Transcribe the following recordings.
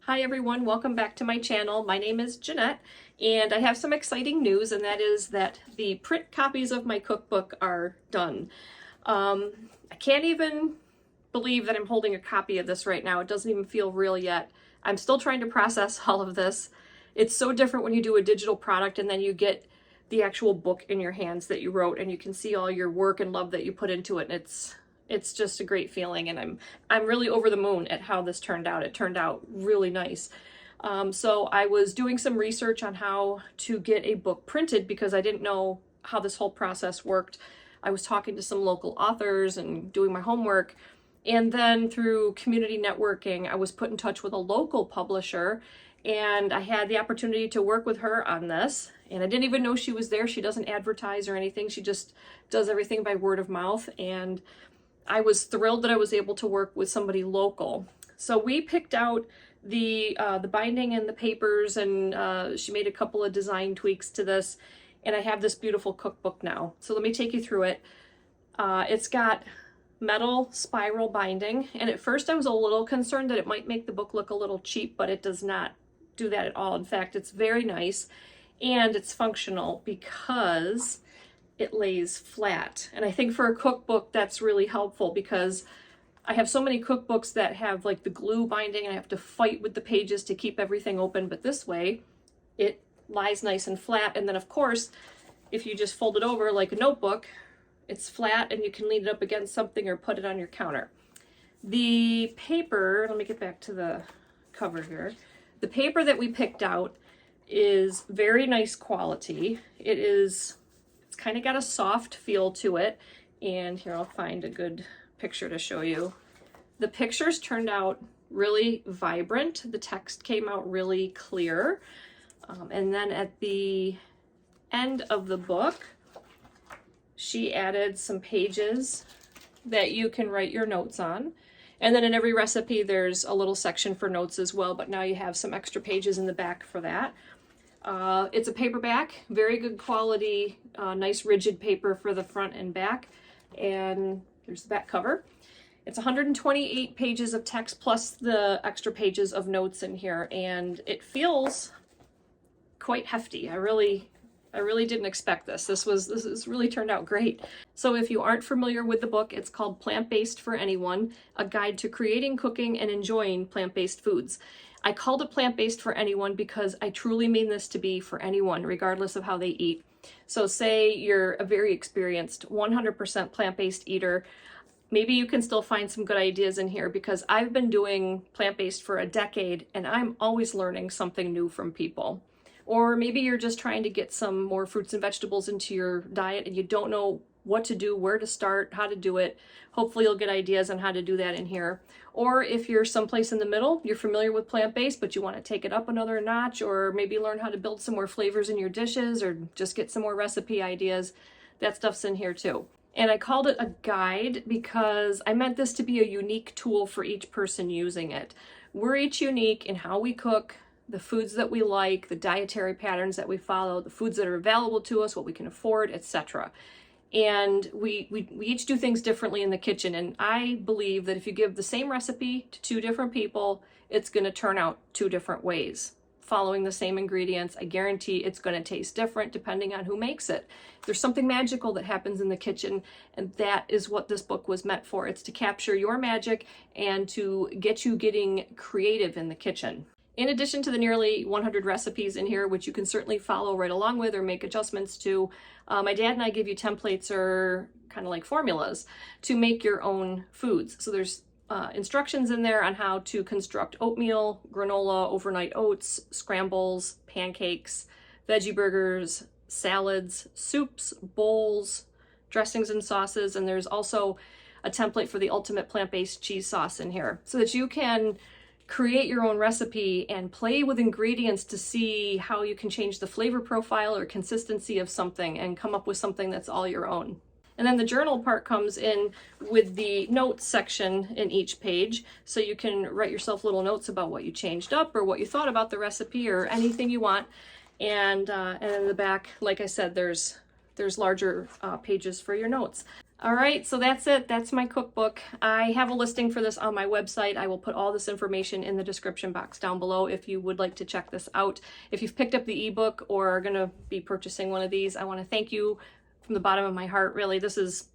Hi everyone, welcome back to my channel. My name is Jeanette and I have some exciting news, and that is that the print copies of my cookbook are done. I can't even believe that I'm holding a copy of this right now. It doesn't even feel real yet. I'm still trying to process all of this. It's so different when you do a digital product and then you get the actual book in your hands that you wrote and you can see all your work and love that you put into it, and it's just a great feeling, and I'm really over the moon at how this turned out. It turned out really nice. So I was doing some research on how to get a book printed because I didn't know how this whole process worked. I was talking to some local authors and doing my homework, and then through community networking, I was put in touch with a local publisher, and I had the opportunity to work with her on this. And I didn't even know she was there. She doesn't advertise or anything. She just does everything by word of mouth. And I was thrilled that I was able to work with somebody local. So we picked out the binding and the papers, and she made a couple of design tweaks to this, and I have this beautiful cookbook now. So let me take you through it. It's got metal spiral binding, and at first I was a little concerned that it might make the book look a little cheap, but it does not do that at all. In fact, it's very nice, and it's functional because it lays flat. And I think for a cookbook, that's really helpful because I have so many cookbooks that have like the glue binding and I have to fight with the pages to keep everything open. But this way, it lies nice and flat. And then of course, if you just fold it over like a notebook, it's flat and you can lean it up against something or put it on your counter. The paper, let me get back to the cover here. The paper that we picked out is very nice quality. It's kind of got a soft feel to it, and here I'll find a good picture to show you. The pictures turned out really vibrant. The text came out really clear, and then at the end of the book she added some pages that you can write your notes on, and then in every recipe there's a little section for notes as well, but now you have some extra pages in the back for that. It's a paperback, very good quality, nice rigid paper for the front and back. And here's the back cover. It's 128 pages of text plus the extra pages of notes in here, and it feels quite hefty. I really didn't expect this. This really turned out great. So if you aren't familiar with the book, it's called Plant-Based for Anyone, a guide to creating, cooking, and enjoying plant-based foods. I called it plant-based for anyone because I truly mean this to be for anyone, regardless of how they eat. So say you're a very experienced 100% plant-based eater, maybe you can still find some good ideas in here, because I've been doing plant-based for a decade and I'm always learning something new from people. Or maybe you're just trying to get some more fruits and vegetables into your diet and you don't know what to do, where to start, how to do it. Hopefully you'll get ideas on how to do that in here. Or if you're someplace in the middle, you're familiar with plant-based, but you want to take it up another notch, or maybe learn how to build some more flavors in your dishes, or just get some more recipe ideas, that stuff's in here too. And I called it a guide because I meant this to be a unique tool for each person using it. We're each unique in how we cook, the foods that we like, the dietary patterns that we follow, the foods that are available to us, what we can afford, etc. And we each do things differently in the kitchen, and I believe that if you give the same recipe to two different people, it's going to turn out two different ways. Following the same ingredients, I guarantee it's going to taste different depending on who makes it. There's something magical that happens in the kitchen, and that is what this book was meant for. It's to capture your magic and to get you getting creative in the kitchen. In addition to the nearly 100 recipes in here, which you can certainly follow right along with or make adjustments to, my dad and I give you templates, or kind of like formulas, to make your own foods. So there's instructions in there on how to construct oatmeal, granola, overnight oats, scrambles, pancakes, veggie burgers, salads, soups, bowls, dressings and sauces, and there's also a template for the ultimate plant-based cheese sauce in here, so that you can create your own recipe and play with ingredients to see how you can change the flavor profile or consistency of something and come up with something that's all your own. And then the journal part comes in with the notes section in each page, so you can write yourself little notes about what you changed up or what you thought about the recipe or anything you want. And in the back, like I said, there's larger pages for your notes. All right, so that's it. That's my cookbook. I have a listing for this on my website. I will put all this information in the description box down below if you would like to check this out. If you've picked up the ebook or are going to be purchasing one of these, I want to thank you from the bottom of my heart. Really, this has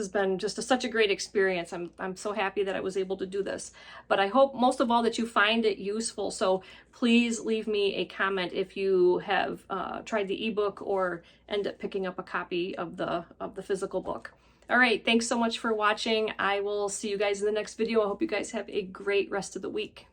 been just such a great experience. I'm so happy that I was able to do this. But I hope most of all that you find it useful. So please leave me a comment if you have tried the ebook or end up picking up a copy of the physical book. All right, thanks so much for watching. I will see you guys in the next video. I hope you guys have a great rest of the week.